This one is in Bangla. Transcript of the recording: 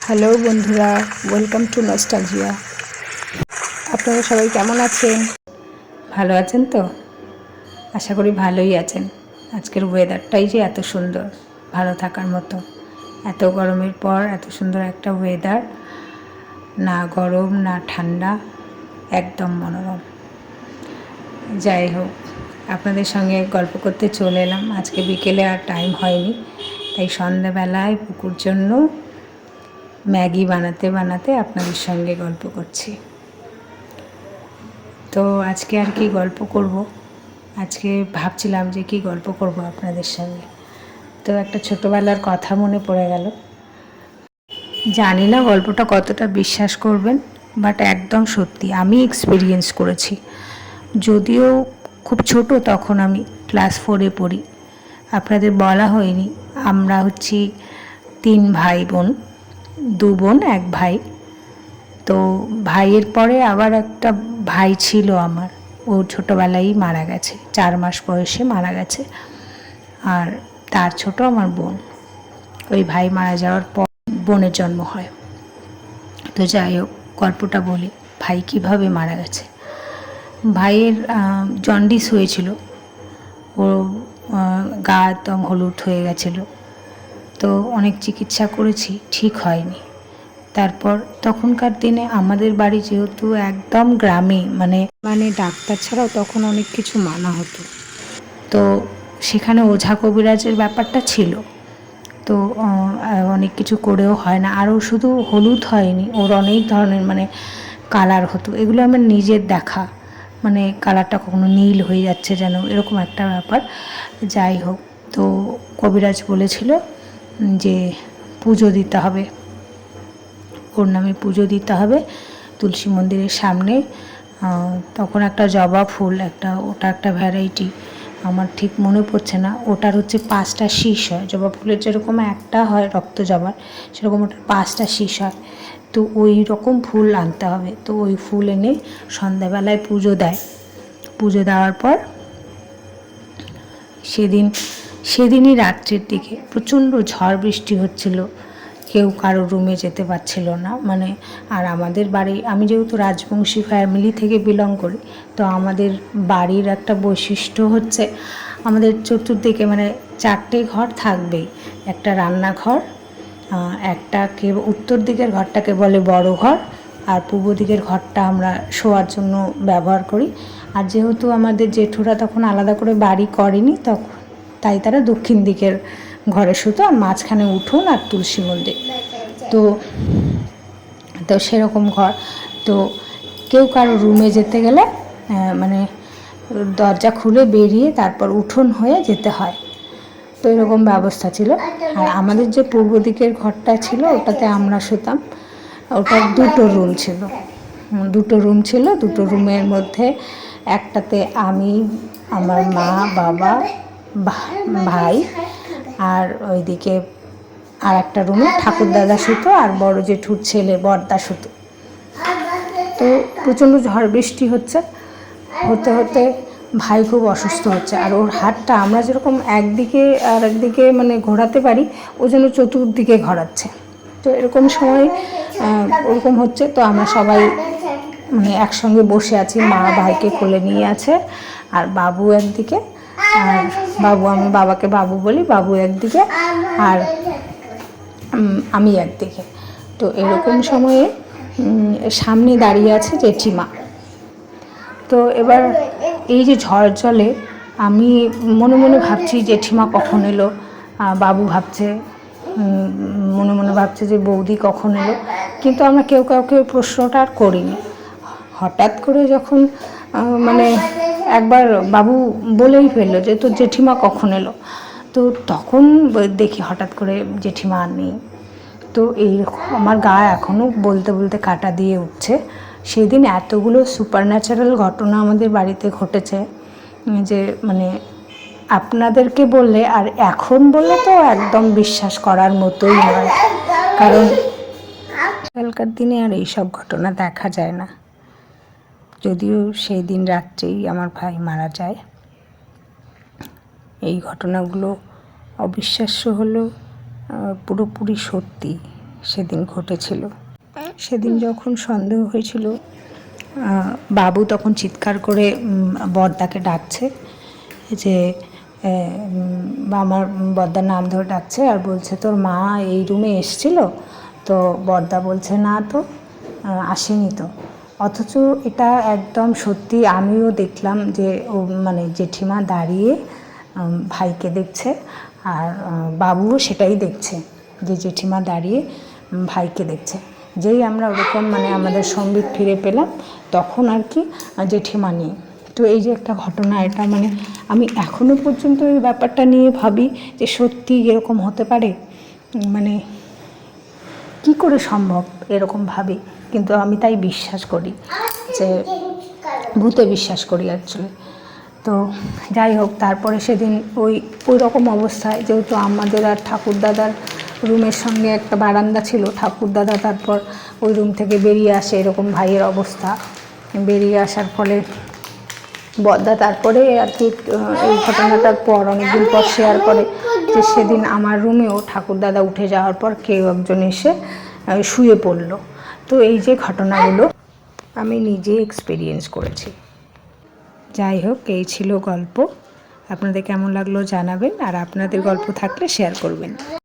হ্যালো বন্ধুরা, ওয়েলকাম টু নস্টালজিয়া। আপনারা সবাই কেমন আছেন? ভালো আছেন তো? আশা করি ভালোই আছেন। আজকের ওয়েদারটাই যে এত সুন্দর, ভালো থাকার মতো। এত গরমের পর এত সুন্দর একটা ওয়েদার, না গরম না ঠান্ডা, একদম মনোরম। যাই হোক, আপনাদের সঙ্গে গল্প করতে চলে এলাম। আজকে বিকেলে আর টাইম হয়নি, তাই সন্ধ্যাবেলায় পুকুর জন্য ম্যাগি বানাতে বানাতে আপনাদের সঙ্গে গল্প করছি। তো আজকে আর কি গল্প করব, আজকে ভাবছিলাম যে কি গল্প করব আপনাদের সঙ্গে। তো একটা ছোটোবেলার কথা মনে পড়ে গেল। জানি না গল্পটা কতটা বিশ্বাস করবেন, বাট একদম সত্যি, আমি এক্সপিরিয়েন্স করেছি। যদিও খুব ছোট, তখন আমি ক্লাস 4-এ পড়ি। আপনাদের বলা হয়নি, আমরা হচ্ছি 3 ভাই বোন, 2 বোন 1 ভাই। তো ভাইয়ের পরে আবার একটা ভাই ছিল আমার, ও ছোটোবেলায় মারা গেছে, 4 মাস বয়সে মারা গেছে। আর তার ছোট আমার বোন। ওই ভাই মারা যাওয়ার পর বোনের জন্ম হয়। তো যাই হোক, গল্পটা বলি, ভাই কিভাবে মারা গেছে। ভাইয়ের জন্ডিস হয়েছিল, ও গা একদম হলুদ হয়ে গেছিলো। তো অনেক চিকিৎসা করেছি, ঠিক হয়নি। তারপর তখনকার দিনে আমাদের বাড়ি যেহেতু একদম গ্রামে, মানে ডাক্তার ছাড়াও তখন অনেক কিছু মানা হতো। তো সেখানে ওঝা কবিরাজের ব্যাপারটা ছিল। তো অনেক কিছু করেও হয় না। আরও শুধু হলুদ হয়নি, ওর অনেক ধরনের কালার হতো। এগুলো আমার নিজের দেখা, কালারটা কখনো নীল হয়ে যাচ্ছে যেন, এরকম একটা ব্যাপার। যাই হোক, তো কবিরাজ বলেছিল যে পুজো দিতে হবে, ওর নামে পুজো দিতে হবে তুলসী মন্দিরের সামনে। তখন একটা জবা ফুল, ওটা একটা ভ্যারাইটি, আমার ঠিক মনে পড়ছে না। ওটার হচ্ছে 5টা শীষ হয়। জবা ফুলের যেরকম একটা হয় রক্ত জবার, সেরকম ওটার 5টা শীষ হয়। তো ওই রকম ফুল আনতে হবে। তো ওই ফুল এনে সন্ধ্যাবেলায় পুজো দেয়। পুজো দেওয়ার পর সেদিনই রাত্রির দিকে প্রচণ্ড ঝড় বৃষ্টি হচ্ছিল, কেউ কারো রুমে যেতে পারছিল না। আর আমাদের বাড়ি, আমি যেহেতু রাজবংশী ফ্যামিলি থেকে বিলং করি, তো আমাদের বাড়ির একটা বৈশিষ্ট্য হচ্ছে, আমাদের চতুর্দিকে 4টে ঘর থাকবেই। একটা রান্নাঘর, একটাকে উত্তর দিকের ঘরটাকে বলে বড় ঘর, আর পূর্ব দিকের ঘরটা আমরা শোয়ার জন্য ব্যবহার করি। আর যেহেতু আমাদের জেঠুরা তখন আলাদা করে বাড়ি করেনি, তাই তারা দক্ষিণ দিকের ঘরে শুতো, আর মাঝখানে উঠোন আর তুলসী মন্দির। তো সেরকম ঘর। তো কেউ কারো রুমে যেতে গেলে দরজা খুলে বেরিয়ে তারপর উঠোন হয়ে যেতে হয়। তো এরকম ব্যবস্থা ছিল। আর আমাদের যে পূর্ব দিকের ঘরটা ছিল, ওটাতে আমরা শুতাম। ওটার 2টো রুম ছিল। 2টো রুমের মধ্যে একটাতে আমি, আমার মা, বাবা, ভাই, আর ওইদিকে আর একটা রুমে ঠাকুরদাদা শুতো, আর বড় জেঠুর ছেলে বড়দা শুতো। তো প্রচণ্ড ঝড় বৃষ্টি হতে হতে ভাই খুব অসুস্থ হচ্ছে। আর ওর হাতটা আমরা যেরকম একদিকে আর একদিকে ঘোরাতে পারি, ও যেন চতুর্দিকে ঘোরাচ্ছে। তো এরকম সময় ওরকম হচ্ছে। তো আমরা সবাই একসঙ্গে বসে আছি, মা ভাইকে কোলে নিয়ে আছে, আর বাবু একদিকে, আর আমি বাবাকে বাবু বলি, বাবু একদিকে আর আমি একদিকে। তো এরকম সময়ে সামনে দাঁড়িয়ে আছে জেঠিমা। তো এবার এই যে ঝড় জলে আমি মনে মনে ভাবছি জেঠিমা কখন এলো, বাবু ভাবছে, মনে মনে ভাবছে যে বৌদি কখন এলো। কিন্তু আমরা কেউ কাউকে প্রশ্নটা আর করিনি। হঠাৎ করে যখন একবার বাবু বলেই ফেললো যে তোর জেঠিমা কখন এলো। তো তখন দেখি হঠাৎ করে জেঠিমা আর নেই। তো এইরকম আমার গা এখনও বলতে বলতে কাটা দিয়ে উঠছে। সেদিন এতগুলো সুপারন্যাচারাল ঘটনা আমাদের বাড়িতে ঘটেছে যে আপনাদেরকে বললে আর এখন বললে তো একদম বিশ্বাস করার মতোই নয়। কারণ আজকালকার দিনে আর এইসব ঘটনা দেখা যায় না। যদিও সেই দিন রাত্রেই আমার ভাই মারা যায়। এই ঘটনাগুলো অবিশ্বাস্য হলেও পুরোপুরি সত্যি। সেদিন ঘটেছিল। সেদিন যখন সন্দেহ হয়েছিল, বাবু তখন চিৎকার করে বড়দাকে ডাকছে, যে আমার বড়দার নাম ধরে ডাকছে আর বলছে তোর মা এই রুমে এসেছিল। তো বড়দা বলছে না তো, আসেনি তো। অথচ এটা একদম সত্যি, আমিও দেখলাম যে ও মানে জেঠিমা দাঁড়িয়ে ভাইকে দেখছে, আর বাবুও সেটাই দেখছে যে জেঠিমা দাঁড়িয়ে ভাইকে দেখছে। যেই আমরা ওরকম মানে আমাদের সম্বিত ফিরে পেলাম, তখন আর কি জেঠিমা নেই। তো এই যে একটা ঘটনা, এটা মানে আমি এখনও পর্যন্ত এই ব্যাপারটা নিয়ে ভাবি যে সত্যি এরকম হতে পারে, মানে কি করে সম্ভব এরকম ভাবি। কিন্তু আমি তাই বিশ্বাস করি, যে ভূতে বিশ্বাস করি অ্যাকচুয়ালি। তো যাই হোক, তারপরে সেদিন ওই রকম অবস্থায়, যেহেতু আমাদের আর ঠাকুরদাদার রুমের সঙ্গে একটা বারান্দা ছিল, ঠাকুরদাদা তারপর ওই রুম থেকে বেরিয়ে আসে, এরকম ভাইয়ের অবস্থা। বেরিয়ে আসার ফলে বড়দা তারপরে আর কি এই ঘটনাটার পর অনেকদিন পর শেয়ার করে যে সেদিন আমার রুমেও ঠাকুরদাদা উঠে যাওয়ার পর কেউ একজন এসে শুয়ে পড়ল। তো এই যে ঘটনাগুলো আমি নিজে এক্সপিরিয়েন্স করেছি। যাই হোক, এই ছিল গল্প। আপনাদের কেমন লাগলো জানাবেন, আর আপনাদের গল্প থাকলে শেয়ার করবেন।